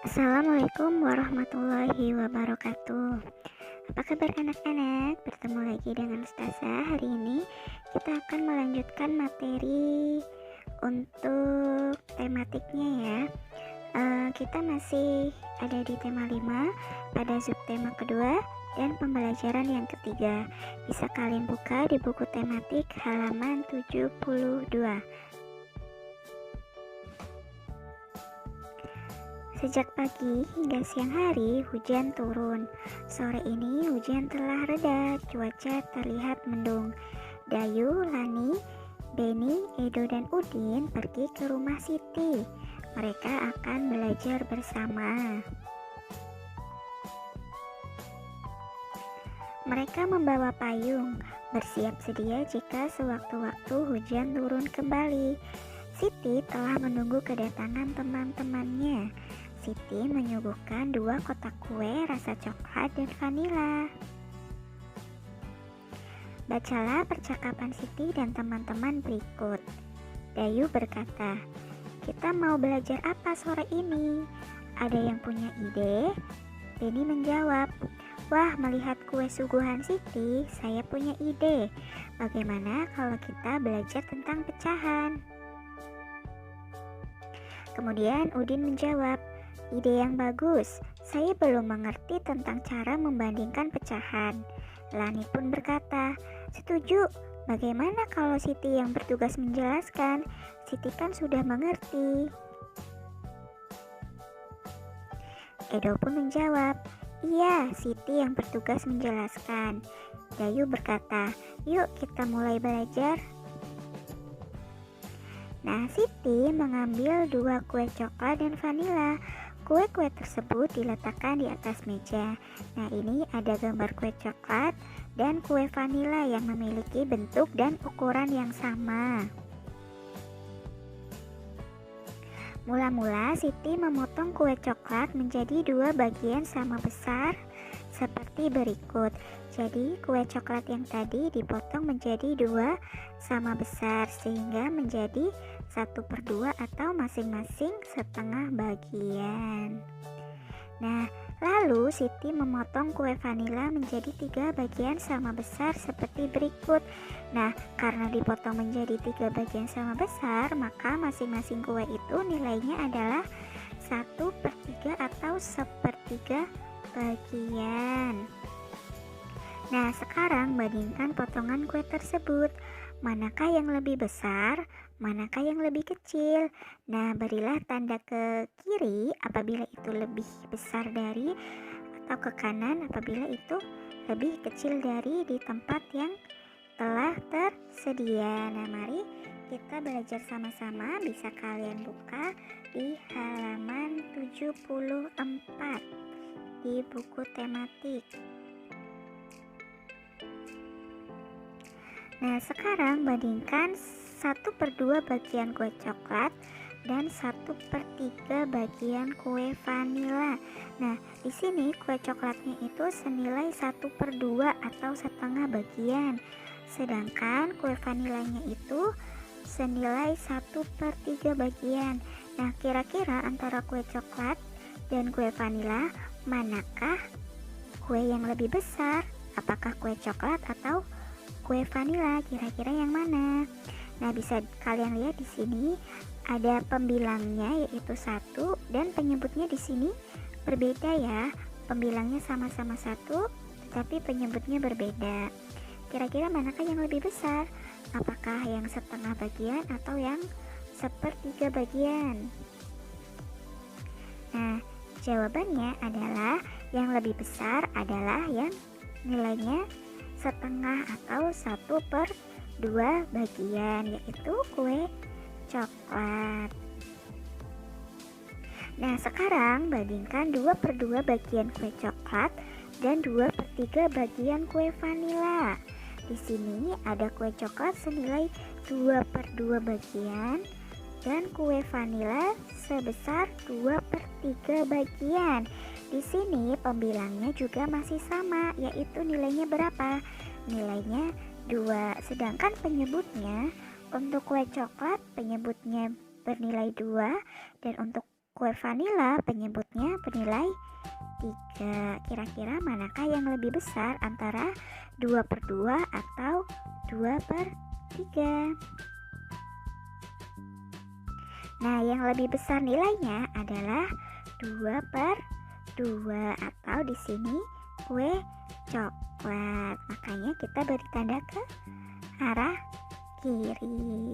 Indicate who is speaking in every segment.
Speaker 1: Assalamualaikum warahmatullahi wabarakatuh. Apa kabar anak-anak? Bertemu lagi dengan Ustazah. Hari ini kita akan melanjutkan materi untuk tematiknya ya. Kita masih ada di tema 5 pada subtema kedua dan pembelajaran yang ketiga. Bisa kalian buka di buku tematik halaman 72. Sejak pagi hingga siang hari hujan turun. Sore ini hujan telah reda, cuaca terlihat mendung. Dayu, Lani, Beni, Edo, dan Udin pergi ke rumah Siti. Mereka akan belajar bersama. Mereka membawa payung, bersiap sedia jika sewaktu-waktu hujan turun kembali. Siti telah menunggu kedatangan teman-temannya. Siti menyuguhkan 2 kotak kue rasa coklat dan vanila. Bacalah percakapan Siti dan teman-teman berikut. Dayu berkata, "Kita mau belajar apa sore ini? Ada yang punya ide?" Beni menjawab, "Wah, melihat kue suguhan Siti, saya punya ide. Bagaimana kalau kita belajar tentang pecahan?" Kemudian Udin menjawab, "Ide yang bagus, saya belum mengerti tentang cara membandingkan pecahan." Lani pun berkata, "Setuju, bagaimana kalau Siti yang bertugas menjelaskan? Siti kan sudah mengerti." Edo pun menjawab, "Iya, Siti yang bertugas menjelaskan." Dayu berkata, "Yuk kita mulai belajar." Nah, Siti mengambil 2 kue coklat dan vanila. Kue-kue tersebut diletakkan di atas meja. Nah, ini ada gambar kue coklat dan kue vanila yang memiliki bentuk dan ukuran yang sama. Mula-mula Siti memotong kue coklat menjadi 2 bagian sama besar seperti berikut. Jadi kue coklat yang tadi dipotong menjadi 2 sama besar sehingga menjadi 1/2 atau masing-masing setengah bagian. Nah, lalu Siti memotong kue vanila menjadi 3 bagian sama besar seperti berikut. Nah, karena dipotong menjadi 3 bagian sama besar, maka masing-masing kue itu nilainya adalah 1/3 atau 1/3 bagian. Nah, sekarang bandingkan potongan kue tersebut. Manakah yang lebih besar? Manakah yang lebih kecil? Nah, berilah tanda ke kiri apabila itu lebih besar dari, atau ke kanan apabila itu lebih kecil dari di tempat yang telah tersedia. Nah, mari kita belajar sama-sama. Bisa kalian buka di halaman 74 di buku tematik. Nah, sekarang bandingkan 1/2 bagian kue coklat dan 1/3 bagian kue vanila. Nah, di sini kue coklatnya itu senilai 1/2 atau setengah bagian. Sedangkan kue vanilanya itu senilai 1/3 bagian. Nah, kira-kira antara kue coklat dan kue vanila, manakah kue yang lebih besar? Apakah kue coklat atau kue vanila? Kira-kira yang mana? Nah, bisa kalian lihat di sini ada pembilangnya yaitu 1 dan penyebutnya di sini berbeda ya. Pembilangnya sama-sama 1 tetapi penyebutnya berbeda. Kira-kira manakah yang lebih besar? Apakah yang setengah bagian atau yang 1/3 bagian? Nah, jawabannya adalah yang lebih besar adalah yang nilainya setengah atau 1/2 bagian, yaitu kue coklat. Nah, sekarang bandingkan 2/2 bagian kue coklat dan 2/3 bagian kue vanila. Di sini ada kue coklat senilai 2/2 bagian dan kue vanila sebesar 2/3 bagian. Di sini pembilangnya juga masih sama, yaitu nilainya berapa? Nilainya 2. Sedangkan penyebutnya untuk kue coklat penyebutnya bernilai 2, dan untuk kue vanila penyebutnya bernilai 3. Kira-kira manakah yang lebih besar antara 2/2 atau 2/3? Nah, yang lebih besar nilainya adalah 2/2 atau di sini kue coklat. Makanya kita beri tanda ke arah kiri.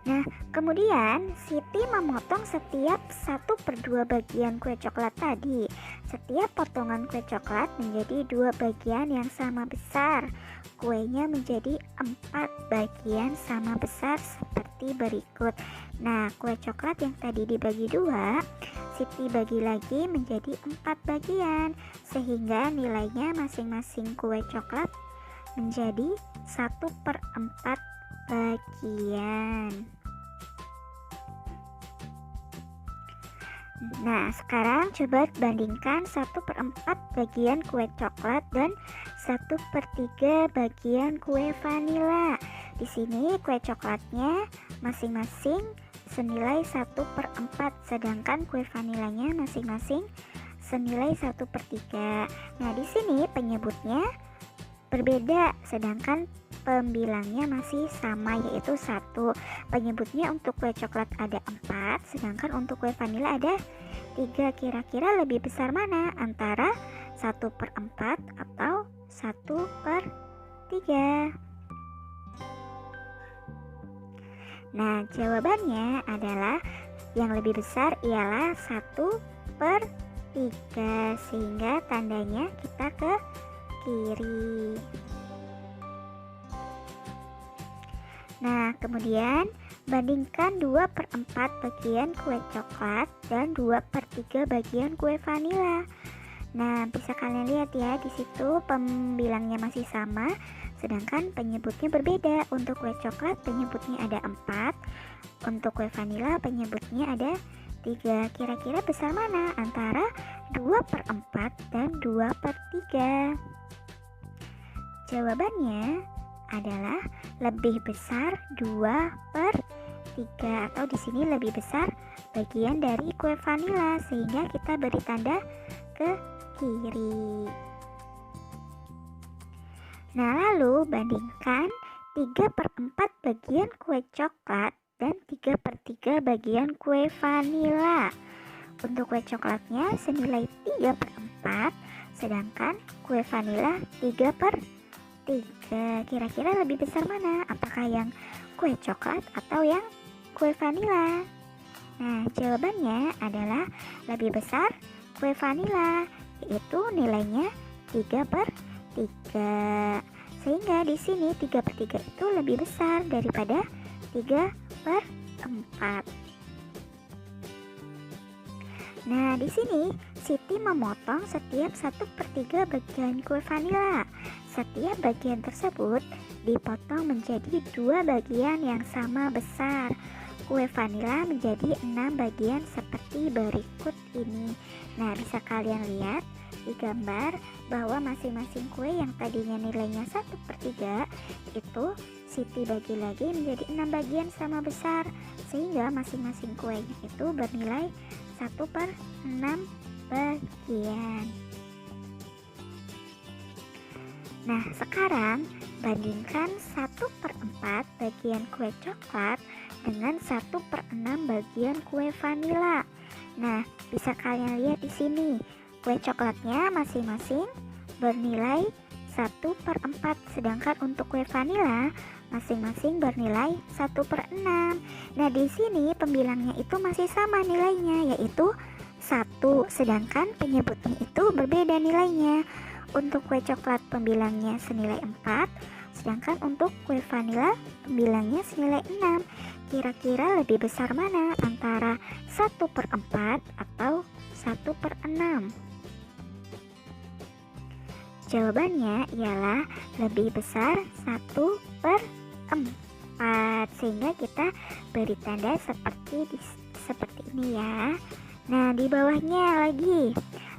Speaker 1: Nah, kemudian Siti memotong setiap 1/2 bagian kue coklat tadi. Setiap potongan kue coklat menjadi 2 bagian yang sama besar. Kuenya menjadi 4 bagian sama besar seperti berikut. Nah, kue coklat yang tadi dibagi 2, Siti bagi lagi menjadi 4 bagian, sehingga nilainya masing-masing kue coklat menjadi 1/4 bagian. Nah, sekarang coba bandingkan 1/4 bagian kue coklat dan 1/3 bagian kue vanila. Di sini kue coklatnya masing-masing senilai 1/4, sedangkan kue vanilanya masing-masing senilai 1/3. Nah, di sini penyebutnya berbeda, sedangkan pembilangnya masih sama, yaitu 1. Penyebutnya untuk kue coklat ada 4, sedangkan untuk kue vanila ada 3. Kira-kira lebih besar mana antara 1/4 atau 1/3? Nah, jawabannya adalah yang lebih besar ialah 1/3, sehingga tandanya kita ke kiri. Nah, kemudian bandingkan 2/4 bagian kue coklat dan 2/3 bagian kue vanila. Nah, bisa kalian lihat ya, di situ pembilangnya masih sama, sedangkan penyebutnya berbeda. Untuk kue coklat penyebutnya ada 4, untuk kue vanila penyebutnya ada 3. Kira-kira besar mana antara 2/4 dan 2/3? Jawabannya adalah lebih besar 2/3, atau di sini lebih besar bagian dari kue vanila, sehingga kita beri tanda ke kiri. Nah, lalu bandingkan 3/4 bagian kue coklat dan 3/3 bagian kue vanila. Untuk kue coklatnya senilai 3/4, sedangkan kue vanila 3/3. Kira-kira lebih besar mana? Apakah yang kue coklat atau yang kue vanila? Nah, jawabannya adalah lebih besar kue vanila, yaitu nilainya 3/3. Sehingga di sini 3/3 itu lebih besar daripada 3/4. Nah, di sini Siti memotong setiap 1/3 bagian kue vanila. Setiap bagian tersebut dipotong menjadi 2 bagian yang sama besar. Kue vanila menjadi 6 bagian seperti berikut ini. Nah, bisa kalian lihat di gambar bahwa masing-masing kue yang tadinya nilainya 1/3 itu Siti bagi lagi menjadi 6 bagian sama besar, sehingga masing-masing kuenya itu bernilai 1/6 bagian. Nah, sekarang bandingkan 1/4 bagian kue coklat dengan 1/6 bagian kue vanila. Nah, bisa kalian lihat di sini, kue coklatnya masing-masing bernilai 1/4, sedangkan untuk kue vanila masing-masing bernilai 1/6. Nah, di sini pembilangnya itu masih sama nilainya, yaitu 1, sedangkan penyebutnya itu berbeda nilainya. Untuk kue coklat pembilangnya senilai 4, sedangkan untuk kue vanila pembilangnya senilai 6. Kira-kira lebih besar mana antara 1/4 atau 1/6? Jawabannya ialah lebih besar 1/4, sehingga kita beri tanda seperti ini ya. Nah, di bawahnya lagi.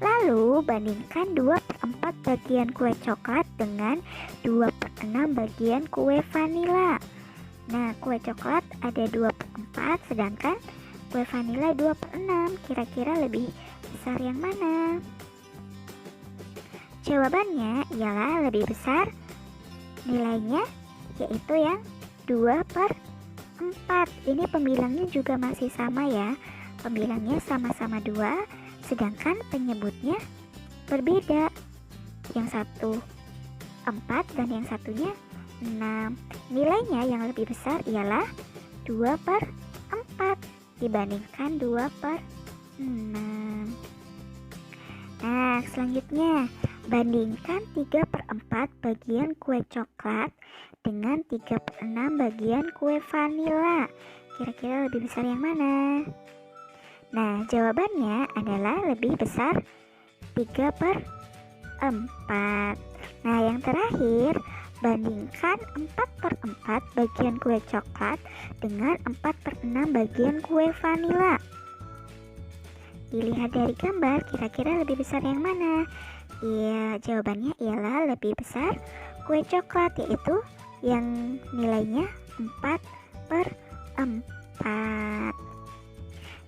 Speaker 1: Lalu bandingkan 2/4 bagian kue coklat dengan 2/6 bagian kue vanila. Nah, kue coklat ada 2/4, sedangkan kue vanila 2/6. Kira-kira lebih besar yang mana? Jawabannya ialah lebih besar nilainya, yaitu yang 2/4. Ini pembilangnya juga masih sama ya. Pembilangnya sama-sama 2, sedangkan penyebutnya berbeda. Yang satu 4 dan yang satunya 6. Nilainya yang lebih besar ialah 2/4 dibandingkan 2/6. Nah, selanjutnya bandingkan 3/4 bagian kue coklat dengan 3/6 bagian kue vanila. Kira-kira lebih besar yang mana? Nah, jawabannya adalah lebih besar 3/4. Nah, yang terakhir, bandingkan 4/4 bagian kue coklat dengan 4/6 bagian kue vanila. Dilihat dari gambar, kira-kira lebih besar yang mana? Iya, jawabannya ialah lebih besar kue coklat, yaitu yang nilainya 4/4.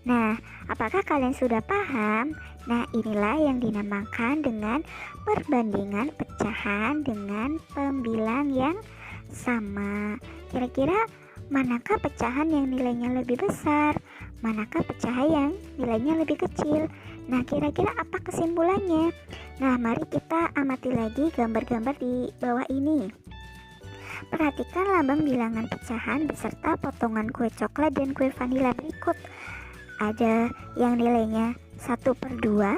Speaker 1: Nah, apakah kalian sudah paham? Nah, inilah yang dinamakan dengan perbandingan pecahan dengan pembilang yang sama. Kira-kira manakah pecahan yang nilainya lebih besar? Manakah pecahan yang nilainya lebih kecil? Nah, kira-kira apa kesimpulannya? Nah, mari kita amati lagi gambar-gambar di bawah ini. Perhatikan lambang bilangan pecahan beserta potongan kue coklat dan kue vanila berikut. Ada yang nilainya 1/2,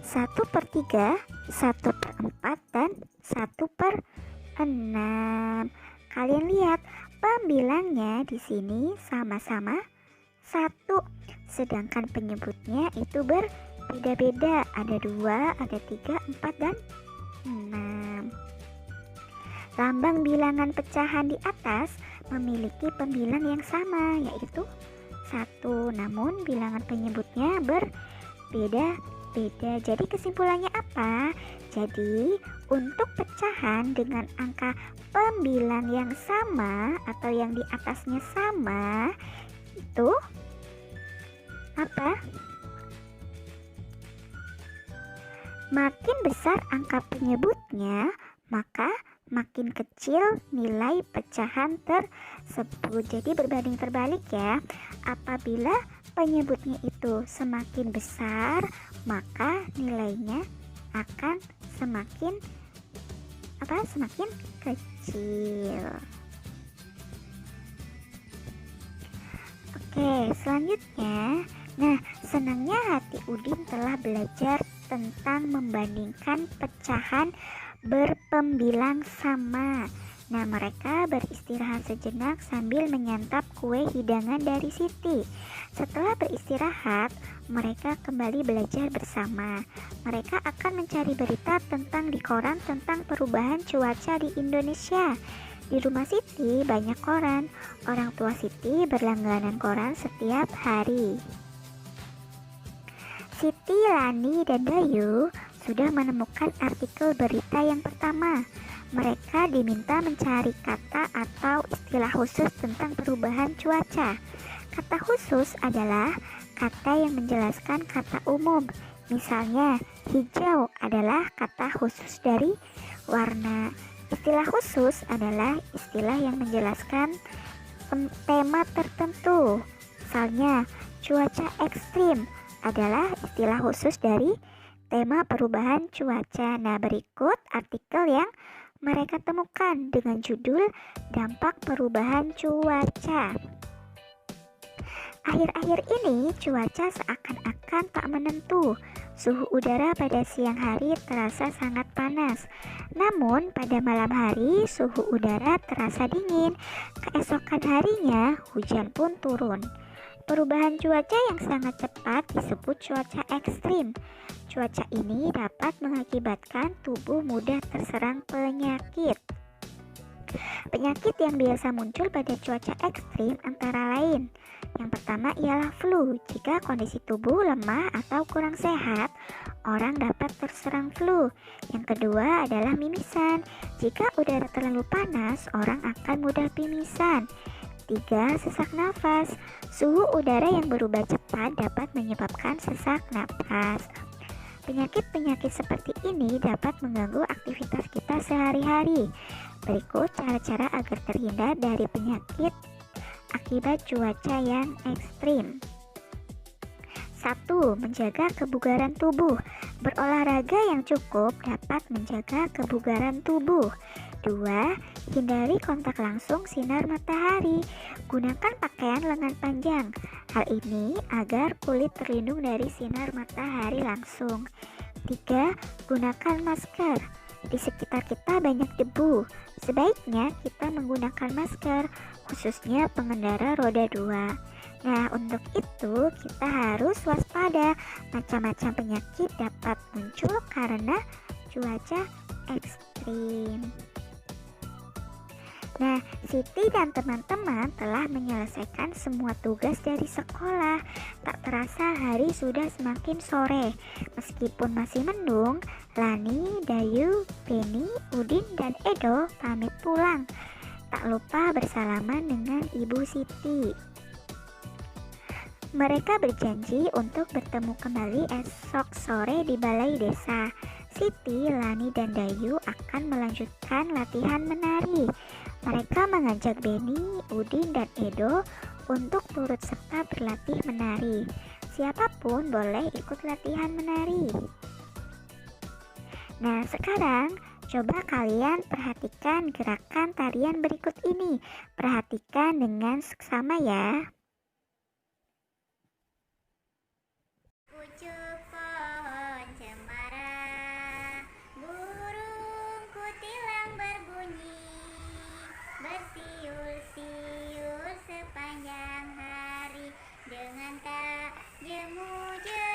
Speaker 1: 1/3, 1/4, dan 1/6. Kalian lihat pembilangnya di sini sama-sama 1, sedangkan penyebutnya itu berbeda-beda. Ada 2, ada 3, 4, dan 6. Lambang bilangan pecahan di atas memiliki pembilang yang sama, yaitu 1, namun bilangan penyebutnya berbeda-beda. Jadi kesimpulannya apa? Jadi untuk pecahan dengan angka pembilang yang sama atau yang di atasnya sama, itu apa? Makin besar angka penyebutnya, maka makin kecil nilai pecahan tersebut. Jadi berbanding terbalik ya. Apabila penyebutnya itu semakin besar, maka nilainya akan semakin kecil. Oke, selanjutnya. Nah, senangnya hati Udin telah belajar tentang membandingkan pecahan berpembilang sama. Nah, mereka beristirahat sejenak sambil menyantap kue hidangan dari Siti. Setelah beristirahat, mereka kembali belajar bersama. Mereka akan mencari berita tentang di koran tentang perubahan cuaca di Indonesia. Di rumah Siti banyak koran. Orang tua Siti berlangganan koran setiap hari. Siti, Lani, dan Bayu sudah menemukan artikel berita yang pertama. Mereka diminta mencari kata atau istilah khusus tentang perubahan cuaca. Kata khusus adalah kata yang menjelaskan kata umum. Misalnya, hijau adalah kata khusus dari warna. Istilah khusus adalah istilah yang menjelaskan tema tertentu. Misalnya, cuaca ekstrim adalah istilah khusus dari tema perubahan cuaca. Nah, berikut artikel yang mereka temukan dengan judul dampak perubahan cuaca. Akhir-akhir ini cuaca seakan-akan tak menentu. Suhu udara pada siang hari terasa sangat panas. Namun pada malam hari suhu udara terasa dingin. Keesokan harinya hujan pun turun. Perubahan cuaca yang sangat cepat disebut cuaca ekstrim. Cuaca ini dapat mengakibatkan tubuh mudah terserang penyakit. Penyakit yang biasa muncul pada cuaca ekstrim antara lain. Yang pertama ialah flu. Jika kondisi tubuh lemah atau kurang sehat, orang dapat terserang flu. Yang kedua adalah mimisan. Jika udara terlalu panas, orang akan mudah pingsan. 3. Sesak nafas. Suhu udara yang berubah cepat dapat menyebabkan sesak napas. Penyakit-penyakit seperti ini dapat mengganggu aktivitas kita sehari-hari. Berikut cara-cara agar terhindar dari penyakit akibat cuaca yang ekstrim. 1. Menjaga kebugaran tubuh. Berolahraga yang cukup dapat menjaga kebugaran tubuh. 2. Hindari kontak langsung sinar matahari. Gunakan pakaian lengan panjang. Hal ini agar kulit terlindung dari sinar matahari langsung. 3. Gunakan masker. Di sekitar kita banyak debu. Sebaiknya kita menggunakan masker, khususnya pengendara roda 2. Nah, untuk itu kita harus waspada. Macam-macam penyakit dapat muncul karena cuaca ekstrim. Nah, Siti dan teman-teman telah menyelesaikan semua tugas dari sekolah. Tak terasa hari sudah semakin sore. Meskipun masih mendung, Lani, Dayu, Beni, Udin, dan Edo pamit pulang. Tak lupa bersalaman dengan Ibu Siti. Mereka berjanji untuk bertemu kembali esok sore di balai desa. Siti, Lani, dan Dayu akan melanjutkan latihan menari. Mereka mengajak Beni, Udin, dan Edo untuk turut serta berlatih menari. Siapapun boleh ikut latihan menari. Nah, sekarang coba kalian perhatikan gerakan tarian berikut ini. Perhatikan dengan seksama ya.
Speaker 2: Pucuk pohon cemara, burung kutilang berbunyi, bersiul-siul sepanjang hari dengan tak jemu-jemu.